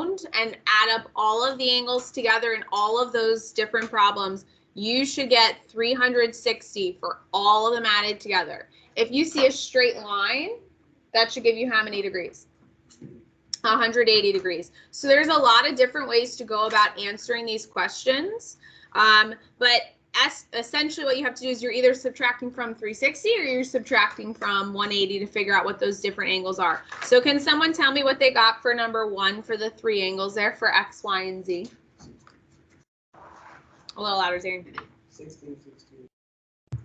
and add up all of the angles together in all of those different problems, you should get 360 for all of them added together. If you see a straight line, that should give you how many degrees? 180 degrees. So there's a lot of different ways to go about answering these questions. But essentially what you have to do is you're either subtracting from 360 or you're subtracting from 180 to figure out what those different angles are. So can someone tell me what they got for number 1 for the 3 angles there for X, Y, and Z? A little louder, Zane. 16, 16.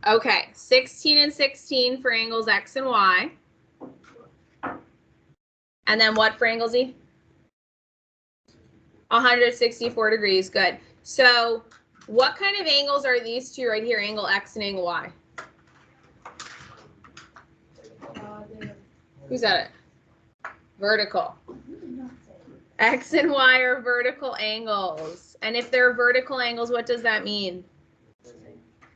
Okay, 16 and 16 for angles X and Y. And then what for angle Z? 164 degrees, good. So what kind of angles are these two right here, angle X and angle Y? Who's at it? Vertical. X and Y are vertical angles. And if they're vertical angles, what does that mean?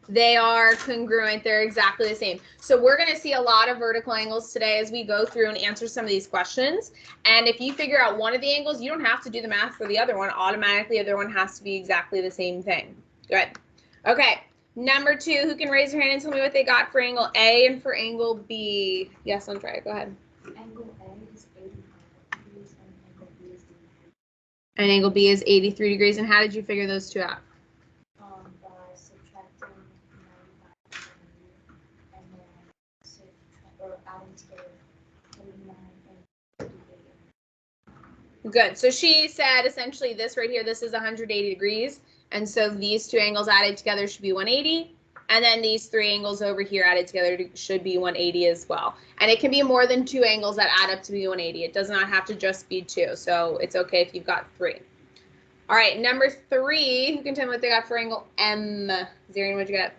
They are congruent. They're exactly the same. So we're going to see a lot of vertical angles today as we go through and answer some of these questions. And if you figure out one of the angles, you don't have to do the math for the other one. Automatically, the other one has to be exactly the same thing. Good. Okay. Number 2, who can raise their hand and tell me what they got for angle A and for angle B? Yes, Andrea, go ahead. Angle A is 85 degrees and angle B is 83. And angle B is 83 degrees. And how did you figure those two out? By subtracting 95 and then adding together 89 and 58. Good. So she said essentially this right here, this is 180 degrees. And so these two angles added together should be 180. And then these 3 angles over here added together should be 180 as well. And it can be more than 2 angles that add up to be 180. It does not have to just be 2. So it's okay if you've got 3. All right, number 3, who can tell me what they got for angle M? Zarian, what'd you get?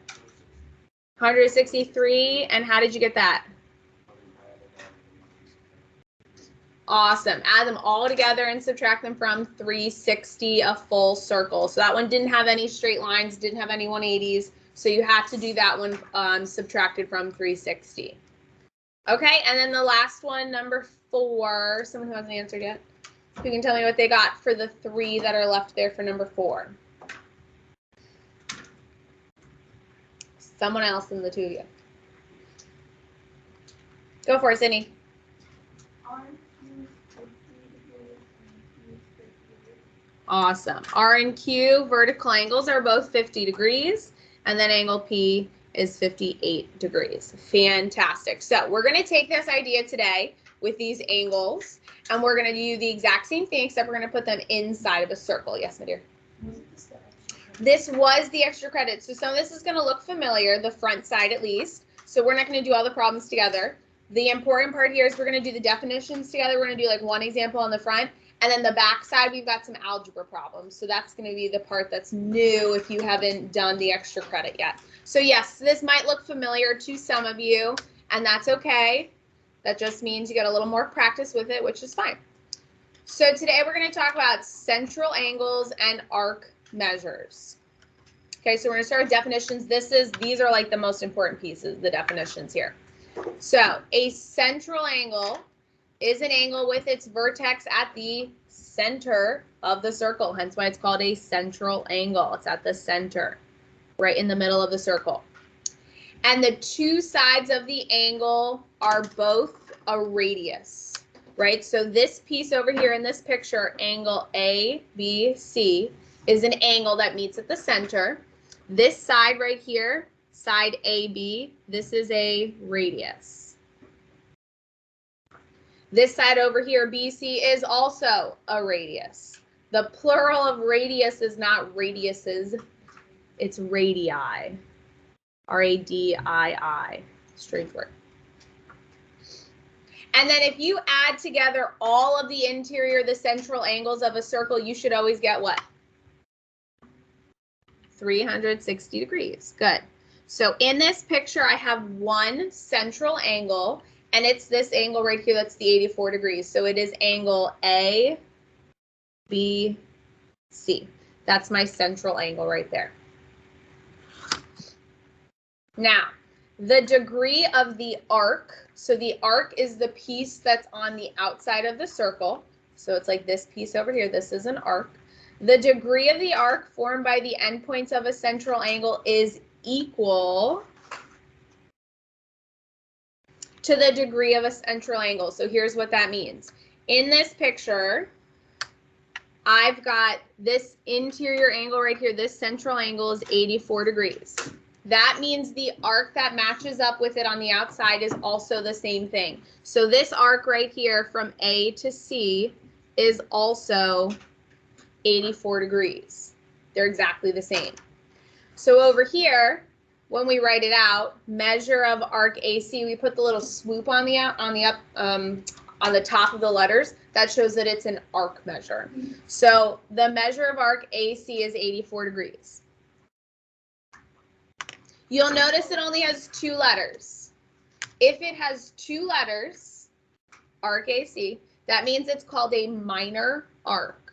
163. And how did you get that? Awesome. Add them all together and subtract them from 360, a full circle. So that one didn't have any straight lines, didn't have any 180s. So you have to do that one subtracted from 360. Okay, and then the last one, number 4, someone who hasn't answered yet. Who can tell me what they got for the 3 that are left there for number 4? Someone else than the 2 of you. Go for it, Sydney. Awesome. R and Q vertical angles are both 50 degrees, and then angle P is 58 degrees. Fantastic. So we're going to take this idea today with these angles, and we're going to do the exact same thing, except we're going to put them inside of a circle. Yes, my dear? This was the extra credit. So some of this is going to look familiar, the front side at least. So we're not going to do all the problems together. The important part here is we're going to do the definitions together. We're going to do like one example on the front. And then the back side, we've got some algebra problems. So that's going to be the part that's new if you haven't done the extra credit yet. So yes, this might look familiar to some of you, and that's okay. That just means you get a little more practice with it, which is fine. So today we're going to talk about central angles and arc measures. Okay, so we're going to start with definitions. These are like the most important pieces, the definitions here. So a central angle is an angle with its vertex at the center of the circle, hence why it's called a central angle. It's at the center, right in the middle of the circle. And the 2 sides of the angle are both a radius, right? So this piece over here in this picture, angle ABC, is an angle that meets at the center. This side right here, side AB, this is a radius. This side over here, BC, is also a radius. The plural of radius is not radiuses, it's radii. R-A-D-I-I, strange word. And then if you add together all of the interior, the central angles of a circle, you should always get what? 360 degrees. Good. So in this picture, I have one central angle, and it's this angle right here that's the 84 degrees. So it is angle A, B, C. That's my central angle right there. Now, the degree of the arc, so the arc is the piece that's on the outside of the circle. So it's like this piece over here. This is an arc. The degree of the arc formed by the endpoints of a central angle is equal to the degree of a central angle. So here's what that means. In this picture, I've got this interior angle right here. This central angle is 84 degrees. That means the arc that matches up with it on the outside is also the same thing. So this arc right here from A to C is also 84 degrees. They're exactly the same. So over here, when we write it out, measure of arc AC, we put the little swoop on the top of the letters. That shows that it's an arc measure. So the measure of arc AC is 84 degrees. You'll notice it only has 2 letters. If it has 2 letters, arc AC, that means it's called a minor arc.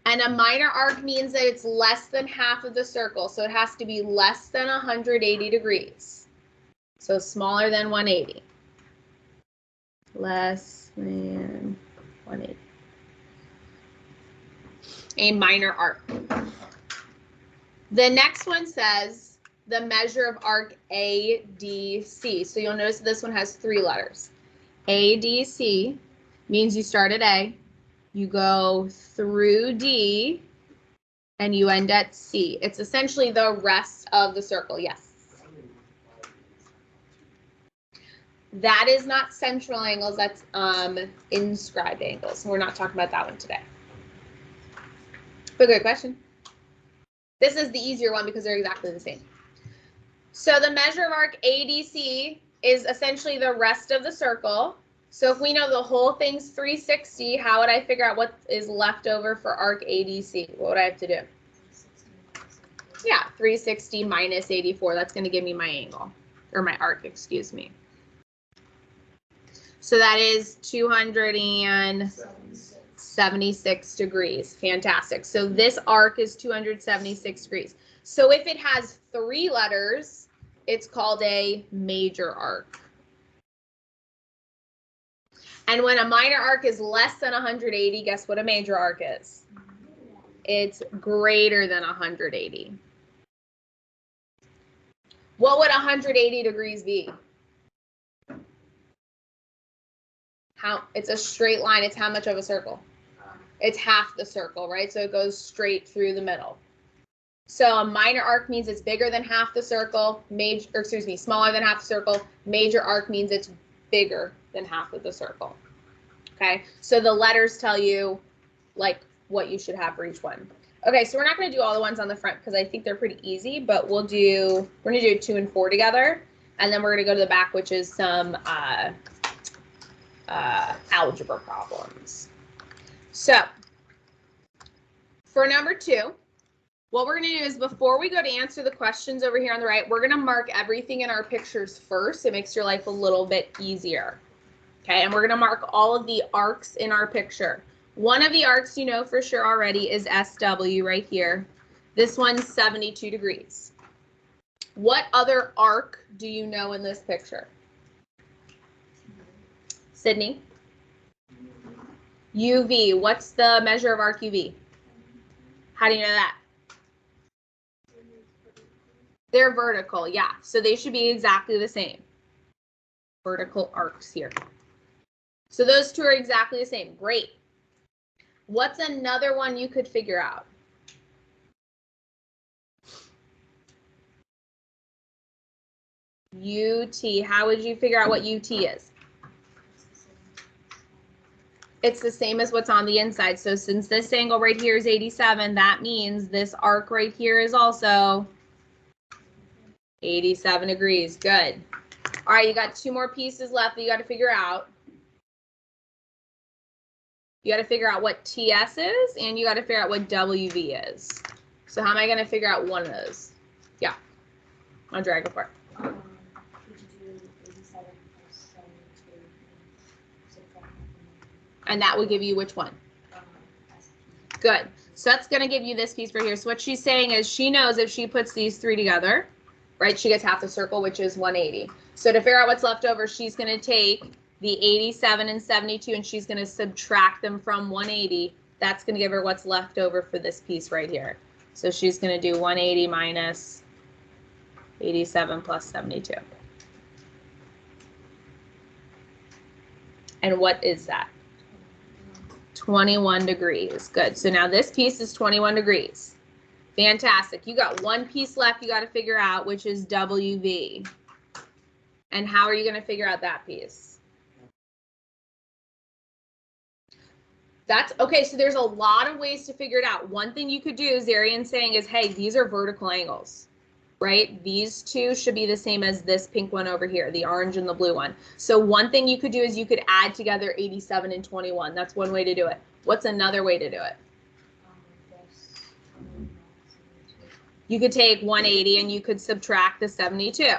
And a minor arc means that it's less than half of the circle, so it has to be less than 180 degrees. So smaller than 180. Less than 180. A minor arc. The next one says the measure of arc ADC. So you'll notice that this one has 3 letters. ADC means you start at A, you go through D, and you end at C. It's essentially the rest of the circle. Yes. That is not central angles. That's inscribed angles. We're not talking about that one today. But good question. This is the easier one because they're exactly the same. So the measure of arc ADC is essentially the rest of the circle. So if we know the whole thing's 360, how would I figure out what is left over for arc ADC? What would I have to do? Yeah, 360 minus 84. That's going to give me my angle, or my arc, excuse me. So that is 276 degrees. Fantastic. So this arc is 276 degrees. So if it has 3 letters, it's called a major arc. And when a minor arc is less than 180, guess what a major arc is? It's greater than 180. What would 180 degrees be? It's a straight line. It's how much of a circle? It's half the circle, right? So it goes straight through the middle. So a minor arc means it's bigger than half the circle. Smaller than half the circle. Major arc means it's bigger than half of the circle. Okay, so the letters tell you like what you should have for each one. Okay, so we're not going to do all the ones on the front because I think they're pretty easy, but we're going to do 2 and 4 together, and then we're going to go to the back, which is some algebra problems. So for number 2, what we're going to do is before we go to answer the questions over here on the right, we're going to mark everything in our pictures first. It makes your life a little bit easier. Okay, and we're going to mark all of the arcs in our picture. One of the arcs you know for sure already is SW right here. This one's 72 degrees. What other arc do you know in this picture? Sydney? UV. What's the measure of arc UV? How do you know that? They're vertical, yeah. So they should be exactly the same. Vertical arcs here. So those 2 are exactly the same. Great. What's another one you could figure out? UT. How would you figure out what UT is? It's the same as what's on the inside. So since this angle right here is 87, that means this arc right here is also 87 degrees. Good. All right, you got 2 more pieces left that you got to figure out. You got to figure out what TS is, and you got to figure out what WV is. So how am I going to figure out one of those? Yeah. I'll drag it apart. Could you do 87 plus 72? And that will give you which one? Good. So that's going to give you this piece right here. So what she's saying is she knows if she puts these 3 together, right, she gets half the circle, which is 180. So to figure out what's left over, she's going to take the 87 and 72, and she's going to subtract them from 180. That's going to give her what's left over for this piece right here. So she's going to do 180 minus 87 plus 72. And what is that? 21 degrees. Good. So now this piece is 21 degrees. Fantastic. You got one piece left you got to figure out, which is WV. And how are you going to figure out that piece? That's okay. So there's a lot of ways to figure it out. One thing you could do, Zarian's saying, is, hey, these are vertical angles, right? These two should be the same as this pink one over here, the orange and the blue one. So one thing you could do is you could add together 87 and 21. That's one way to do it. What's another way to do it? You could take 180 and you could subtract the 72.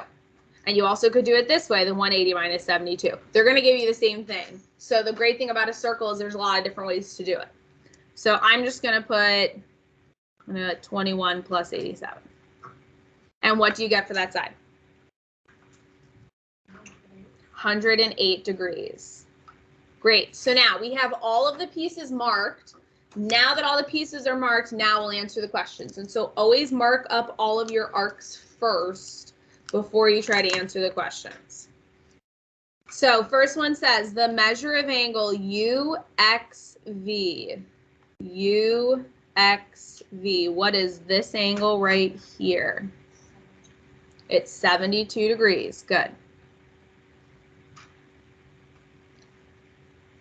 And you also could do it this way, the 180 minus 72. They're going to give you the same thing. So the great thing about a circle is there's a lot of different ways to do it. So I'm just going to put 21 plus 87. And what do you get for that side? 108 degrees. Great. So now we have all of the pieces marked. Now that all the pieces are marked, now we'll answer the questions. And so always mark up all of your arcs first before you try to answer the questions. So first one says the measure of angle UXV. UXV. What is this angle right here? It's 72 degrees. Good.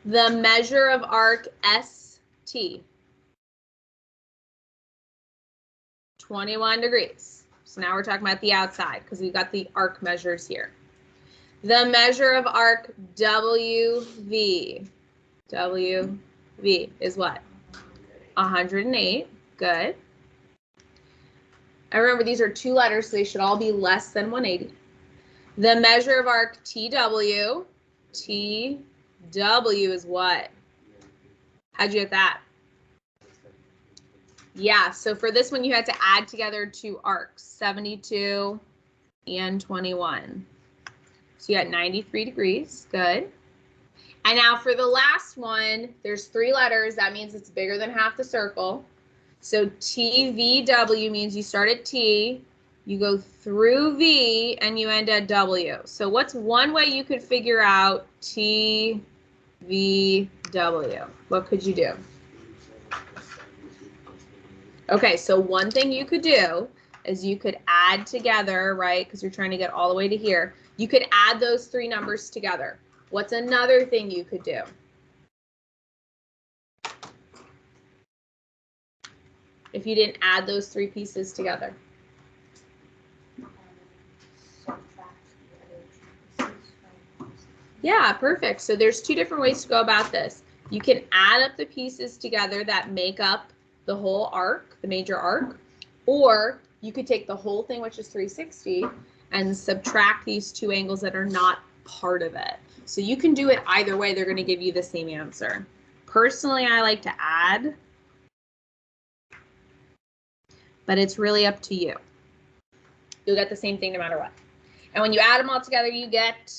The measure of arc ST. 21 degrees. So now we're talking about the outside because we've got the arc measures here. The measure of arc WV. WV is what? 108. Good. And remember, these are two letters, so they should all be less than 180. The measure of arc TW. TW is what? How'd you get that? Yeah, so for this one, you had to add together two arcs, 72 and 21. So you got 93 degrees. Good. And now for the last one, there's three letters. That means it's bigger than half the circle. So TVW means you start at T, you go through V, and you end at W. So what's one way you could figure out TVW? What could you do? Okay, so one thing you could do is you could add together, right, because you're trying to get all the way to here. You could add those three numbers together. What's another thing you could do? If you didn't add those three pieces together. Yeah, perfect. So there's two different ways to go about this. You can add up the pieces together that make up the whole arc, the major arc, or you could take the whole thing, which is 360, and subtract these two angles that are not part of it. So you can do it either way. They're going to give you the same answer. Personally, I like to add, but it's really up to you. You'll get the same thing no matter what. And when you add them all together, you get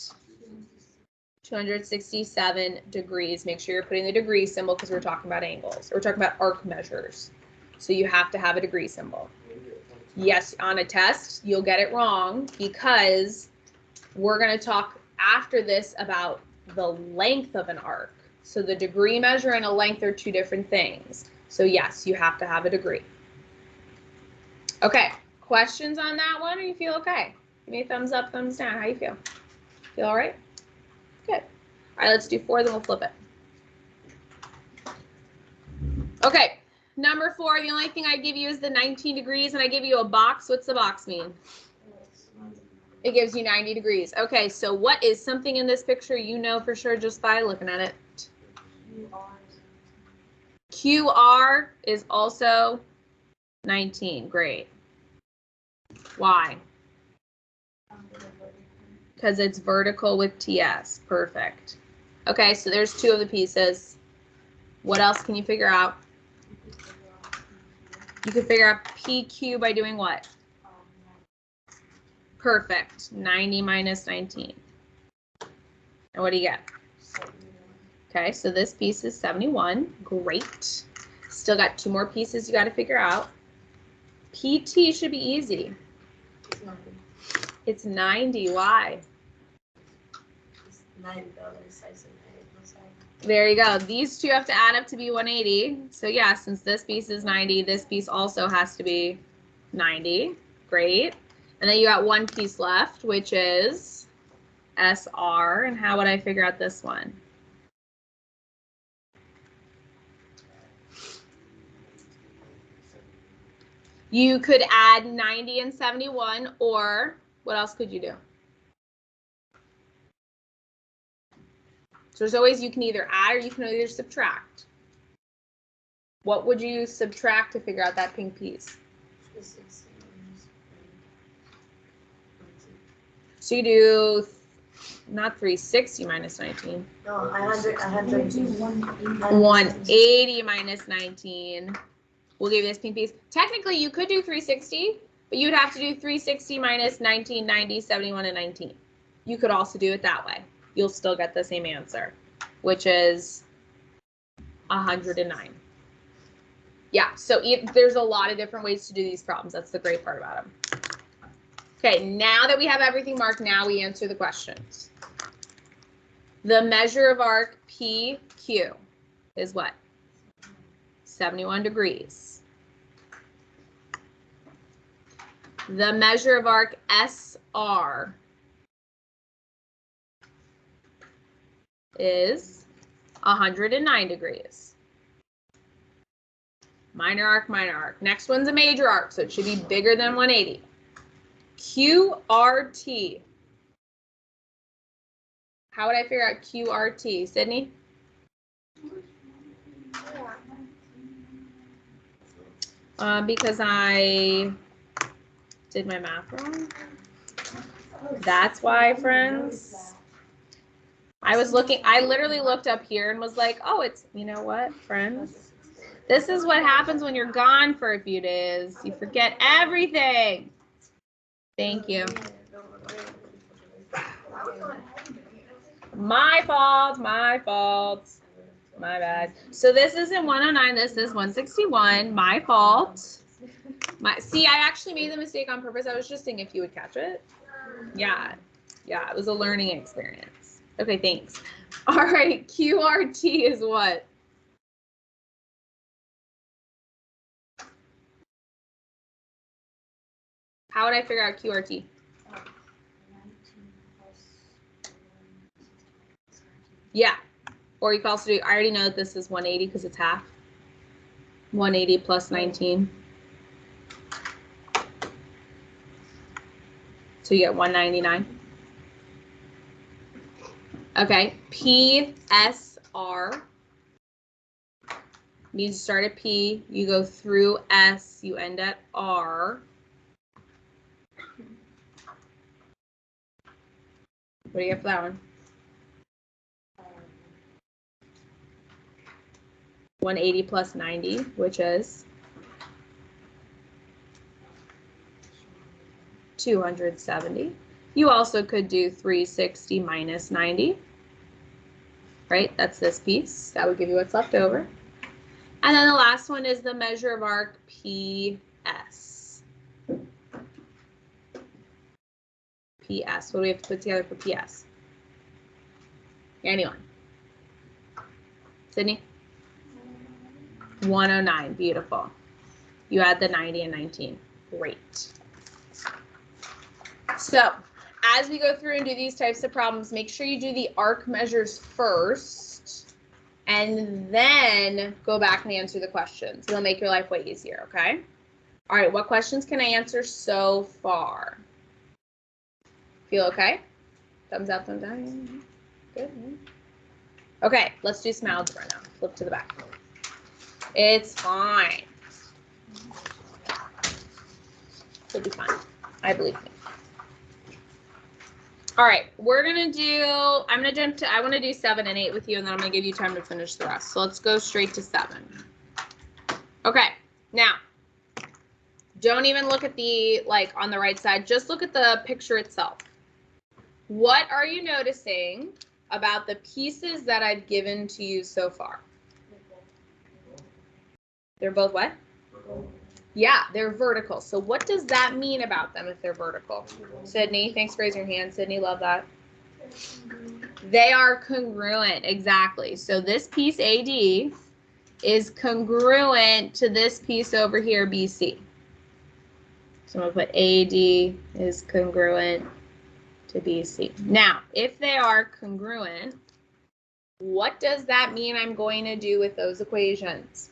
267 degrees. Make sure you're putting the degree symbol because we're talking about angles. We're talking about arc measures. So you have to have a degree symbol. Yes, on a test, you'll get it wrong because we're going to talk after this about the length of an arc. So the degree measure and a length are two different things. So yes, you have to have a degree. Okay, questions on that one, or you feel okay? Give me a thumbs up, thumbs down. How you feel? Feel all right? Good. All right, let's do 4, then we'll flip it. Okay, number 4, the only thing I give you is the 19 degrees, and I give you a box. What's the box mean? It gives you 90 degrees. Okay, so what is something in this picture you know for sure just by looking at it? QR is also 19. Great. Why? Because it's vertical with TS. Perfect. Okay, so there's 2 of the pieces. What else can you figure out? You can figure out PQ by doing what? Perfect. 90 minus 19. And what do you get? Okay, so this piece is 71. Great. Still got 2 more pieces you got to figure out. PT should be easy. It's 90. Why? There you go. These two have to add up to be 180. So yeah, since this piece is 90, this piece also has to be 90. Great. And then you got 1 piece left, which is SR. And how would I figure out this one? You could add 90 and 71, or what else could you do? So there's always, you can either add or you can either subtract. What would you subtract to figure out that pink piece? So you do not 360 minus 19. No, I had 180 minus 19. We'll give you this pink piece. Technically, you could do 360, but you'd have to do 360 minus 19, 90, 71, and 19. You could also do it that way. You'll still get the same answer, which is 109. Yeah, so there's a lot of different ways to do these problems. That's the great part about them. Okay, now that we have everything marked, now we answer the questions. The measure of arc PQ is what? 71 degrees. The measure of arc SR is 109 degrees. Minor arc, minor arc. Next one's a major arc, so it should be bigger than 180. QRT. How would I figure out QRT? Sydney? Because I did my math wrong. That's why, friends. I literally looked up here and was like, oh, it's, you know what, friends? This is what happens when you're gone for a few days. You forget everything. Thank you. My fault, my bad. So this isn't 109, this is 161. My fault. See, I actually made the mistake on purpose. I was just seeing if you would catch it. Yeah, it was a learning experience. Okay, thanks. All right, QRT is what? How would I figure out QRT? Yeah, or you can also do, I already know that this is 180 because it's half. 180 plus 19. So you get 199. Okay, PSR. You start at P, you go through S, you end at R. What do you get for that one? 180 plus 90, which is 270. You also could do 360 minus 90, right? That's this piece. That would give you what's left over. And then the last one is the measure of arc PS. PS. What do we have to put together for PS? Anyone? Sydney? 109. Beautiful. You add the 90 and 19. Great. So as we go through and do these types of problems, make sure you do the arc measures first and then go back and answer the questions. It'll make your life way easier, okay? All right, what questions can I answer so far? Feel okay? Thumbs up, thumbs down. Good. Okay, let's do some algebra now. Flip to the back. It's fine. It'll be fine. I believe me. All right, we're gonna do, I wanna do 7 and 8 with you, and then I'm gonna give you time to finish the rest. So let's go straight to 7. Okay, now, don't even look at the, like, on the right side, just look at the picture itself. What are you noticing about the pieces that I've given to you so far? They're both what? Yeah, they're vertical. So what does that mean about them if they're vertical? Sydney, thanks for raising your hand. Sydney, love that. They are congruent, exactly. So this piece AD is congruent to this piece over here, BC. So I'm going to put AD is congruent to BC. Now, if they are congruent, what does that mean I'm going to do with those equations?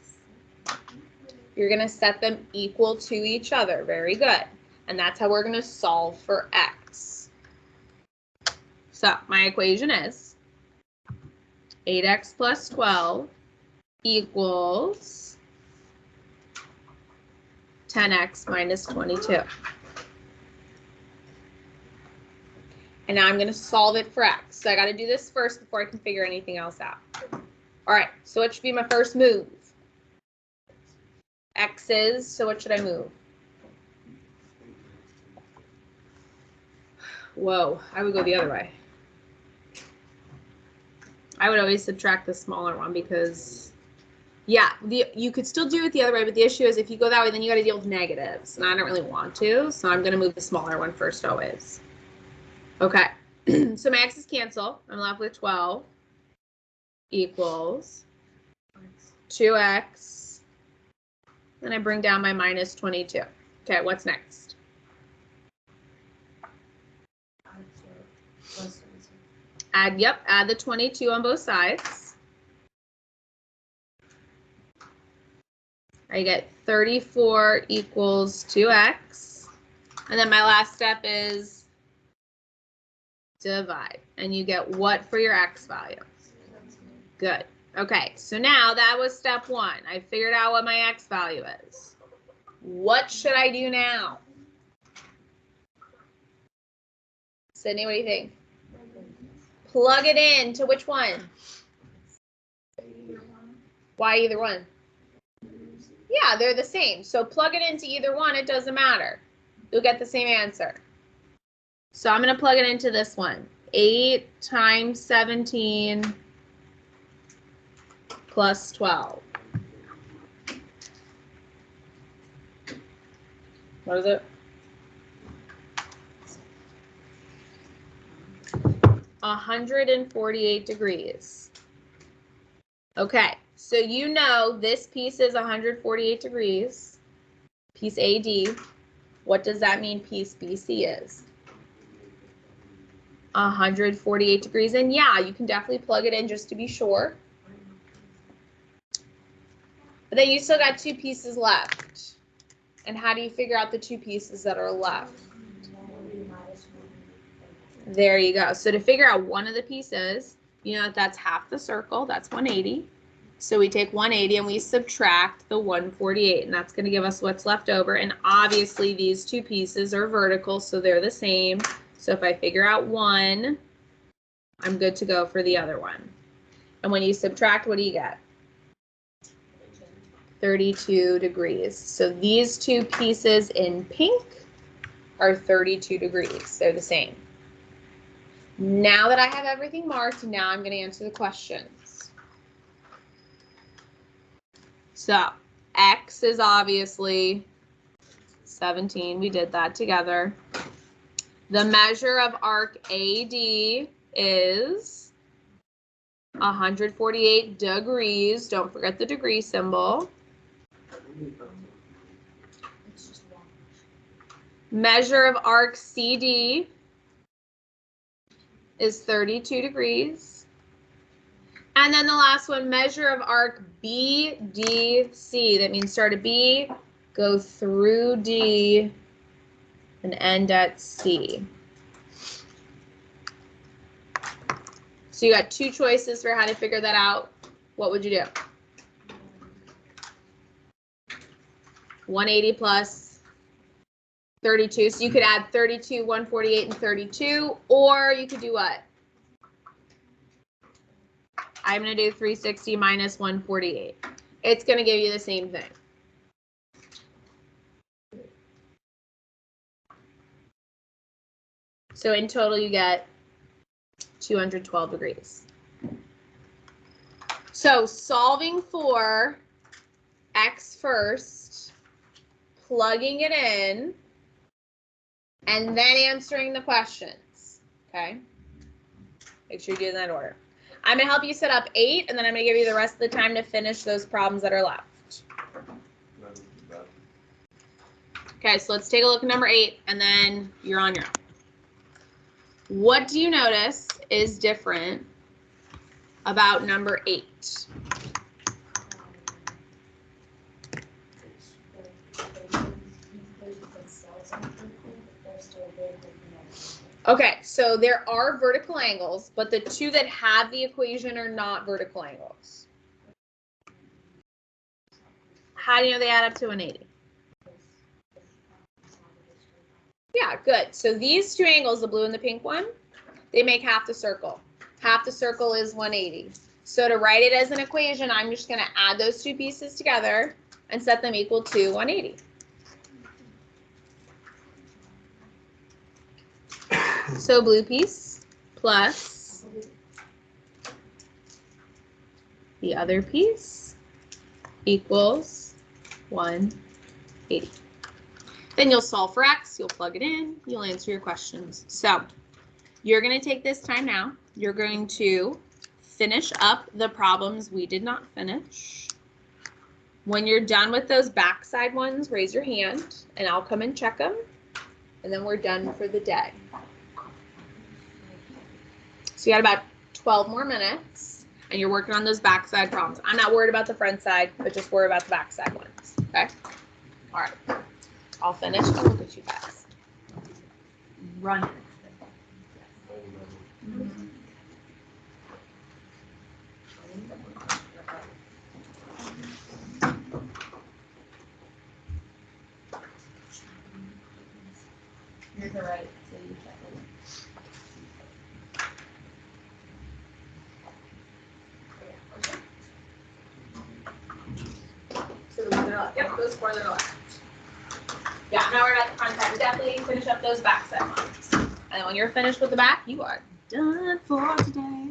You're going to set them equal to each other. Very good. And that's how we're going to solve for x. So my equation is 8x plus 12 equals 10x minus 22. And now I'm going to solve it for x. So I got to do this first before I can figure anything else out. All right, so what should be my first move? X is, so what should I move? Whoa, I would go the other way. I would always subtract the smaller one because, yeah, you could still do it the other way, but the issue is if you go that way, then you got to deal with negatives, and I don't really want to, so I'm going to move the smaller one first always. Okay, so my x's cancel. I'm left with 12 equals 2x. Then I bring down my minus 22. Okay, what's next? Add the 22 on both sides. I get 34 equals 2x. And then my last step is divide. And you get what for your x value? Good. Okay, so now that was step one. I figured out what my x value is. What should I do now? Sydney, what do you think? Plug it in to which one? Why either one? Yeah, they're the same. So plug it into either one, it doesn't matter. You'll get the same answer. So I'm going to plug it into this one. 8 times 17 plus 12. What is it? 148 degrees. Okay, so you know this piece is 148 degrees, piece AD. What does that mean piece BC is? 148 degrees, and yeah, you can definitely plug it in just to be sure. But then you still got two pieces left. And how do you figure out the two pieces that are left? There you go. So to figure out one of the pieces, you know that's half the circle, that's 180. So we take 180 and we subtract the 148, and that's going to give us what's left over. And obviously these two pieces are vertical, so they're the same. So if I figure out one, I'm good to go for the other one. And when you subtract, what do you get? 32 degrees. So these two pieces in pink are 32 degrees. They're the same. Now that I have everything marked, now I'm going to answer the questions. So x is obviously 17. We did that together. The measure of arc AD is 148 degrees. Don't forget the degree symbol. Measure of arc CD is 32 degrees. And then the last one, measure of arc BDC. That means start at B, go through D, and end at C. So you got two choices for how to figure that out. What would you do? 180 plus 32. So you could add 32, 148, and 32, or you could do what? I'm going to do 360 minus 148. It's going to give you the same thing. So in total, you get 212 degrees. So solving for x first, plugging it in, and then answering the questions, okay? Make sure you do it in that order. I'm gonna help you set up 8, and then I'm gonna give you the rest of the time to finish those problems that are left. Okay, so let's take a look at number 8, and then you're on your own. What do you notice is different about number 8? Okay, so there are vertical angles, but the two that have the equation are not vertical angles. How do you know they add up to 180? Yeah, good. So these two angles, the blue and the pink one, they make half the circle. Half the circle is 180. So to write it as an equation, I'm just going to add those two pieces together and set them equal to 180. So blue piece plus the other piece equals 180. Then you'll solve for x, you'll plug it in, you'll answer your questions. So you're going to take this time now. You're going to finish up the problems we did not finish. When you're done with those backside ones, raise your hand and I'll come and check them. And then we're done for the day. So you got about 12 more minutes and you're working on those backside problems. I'm not worried about the front side, but just worry about the backside ones. Okay? All right. I'll finish. Oh, look at you guys. Run. You're the right. So you check it. So the ones that are left. Yep, those 4 that are left. Yeah, I'm not worried about the front side. Definitely finish up those back side ones. And then when you're finished with the back, you are done for today.